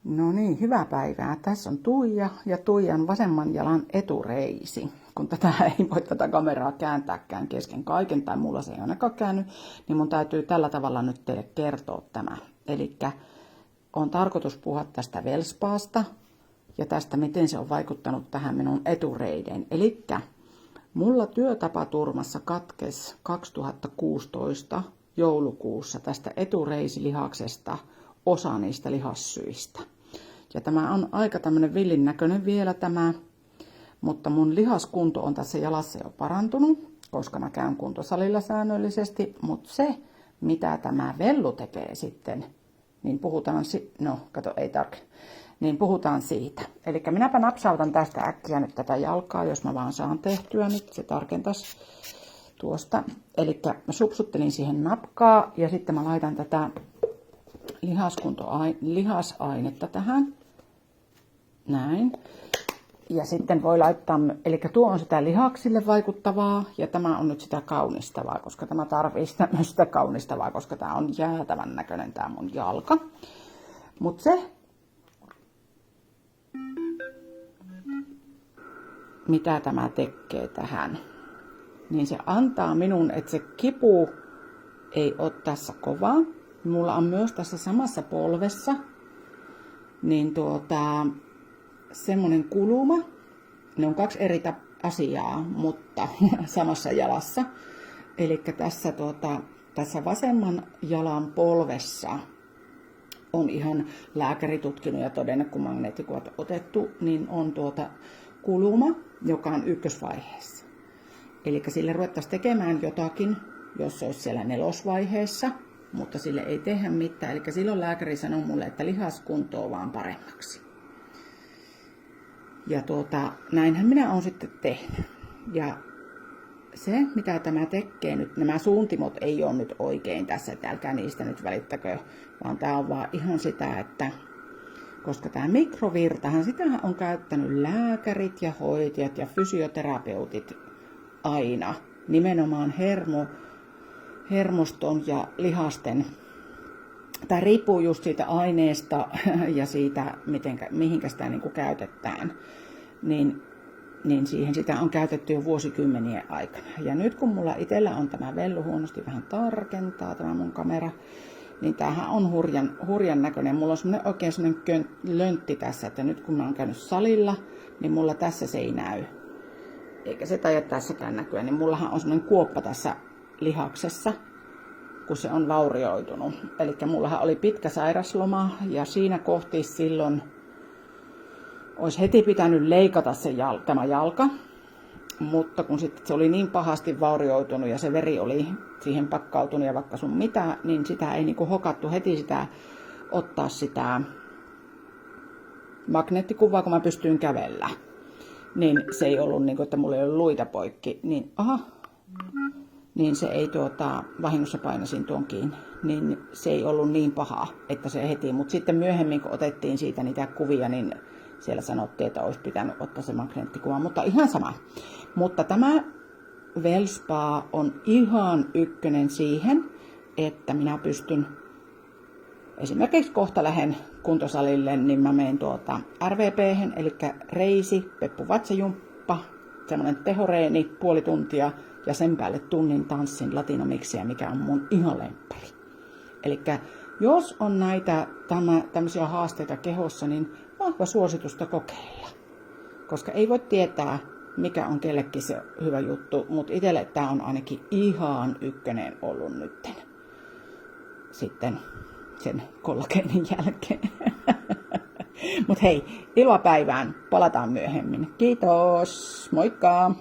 No niin, hyvää päivää. Tässä on Tuija ja Tuijan vasemman jalan etureisi. Kun tätä ei voi tätä kameraa kääntääkään kesken kaiken, tai mulla se ei ainakaan käänny, niin mun täytyy tällä tavalla nyt teille kertoa tämä. Eli on tarkoitus puhua tästä Wellspaasta ja tästä, miten se on vaikuttanut tähän minun etureideen. Eli mulla työtapaturmassa katkesi 2016 joulukuussa tästä etureisilihaksesta osa niistä lihassyistä. Ja tämä on aika tämmönen villin näköinen vielä tämä, mutta mun lihaskunto on tässä jalassa jo parantunut, koska mä käyn kuntosalilla säännöllisesti, mutta se, mitä tämä vellu tekee sitten, niin puhutaan, niin puhutaan siitä. Eli minäpä napsautan tästä äkkiä nyt tätä jalkaa, jos mä vaan saan tehtyä nyt, se tarkentaisi tuosta. Eli mä supsuttelin siihen napkaa ja sitten mä laitan tätä lihasainetta tähän. Näin. Ja sitten voi laittaa, eli tuo on sitä lihaksille vaikuttavaa ja tämä on nyt sitä kaunistavaa, koska tämä tarvitsee myös sitä kaunistavaa, koska tämä on jäätävän näköinen tämä mun jalka. Mutta se, mitä tämä tekee tähän, niin se antaa minun, että se kipu ei ole tässä kovaa. Mulla on myös tässä samassa polvessa niin semmonen kuluma. Ne on kaksi eri asiaa, mutta samassa jalassa. Eli tässä vasemman jalan polvessa on ihan lääkäri tutkinut ja todennut, kun magneettikuvat otettu, niin on kuluma, joka on ykkösvaiheessa. Eli sille ruvettaisiin tekemään jotakin, jos se olisi siellä nelosvaiheessa. Mutta sille ei tehdä mitään. Eli silloin lääkäri sanoi mulle, että lihaskunto vaan paremmaksi. Ja näinhän minä olen sitten tehnyt. Ja se, mitä tämä tekee nyt, nämä suuntimot ei ole nyt oikein tässä, että älkää niistä nyt välittäkö, vaan tämä on vaan ihan sitä, että koska tämä mikrovirtahan, sitähän on käyttänyt lääkärit ja hoitajat ja fysioterapeutit aina, nimenomaan hermoston ja lihasten, tai riippuu just siitä aineesta ja siitä, mihinkä sitä käytetään, niin siihen sitä on käytetty jo vuosikymmenien aikana. Ja nyt kun mulla itsellä on tämä vellu huonosti vähän tarkentaa, tämä mun kamera, niin tämähän on hurjan näköinen. Mulla on semmoinen oikein semmoinen löntti tässä, että nyt kun mä oon käynyt salilla, niin mulla tässä se ei näy. Eikä se taida tässäkään näkyä, niin mullahan on semmoinen kuoppa tässä lihaksessa, kun se on vaurioitunut. Eli mullahan oli pitkä sairasloma ja siinä kohti silloin olisi heti pitänyt leikata tämä jalka. Mutta kun sitten se oli niin pahasti vaurioitunut ja se veri oli siihen pakkautunut ja vaikka sun mitä, niin sitä ei hokattu heti sitä ottaa sitä magneettikuvaa, kun mä pystyin kävellä. Niin se ei ollut että mulla ei ollut luita poikki. Niin se ei vahingossa painasin tuon kiinni, niin se ei ollut niin paha, että se heti. Mutta sitten myöhemmin, kun otettiin siitä niitä kuvia, niin siellä sanottiin, että olisi pitänyt ottaa se magneettikuva, mutta ihan sama. Mutta tämä Wellspa on ihan ykkönen siihen, että minä pystyn, esimerkiksi kohta lähden kuntosalille, niin mä menen RVP:hen, eli reisi, peppu vatsajumppa, semmoinen tehoreeni, puoli tuntia, ja sen päälle tunnin tanssin latinomiksiä, mikä on mun ihan lemppari. Eli jos on näitä tämmöisiä haasteita kehossa, niin vahva suositusta kokeilla. Koska ei voi tietää, mikä on kellekin se hyvä juttu, mutta itselle tämä on ainakin ihan ykkönen ollut nytten. Sitten sen kollageenin jälkeen. Mutta hei, iloa päivään. Palataan myöhemmin. Kiitos. Moikka!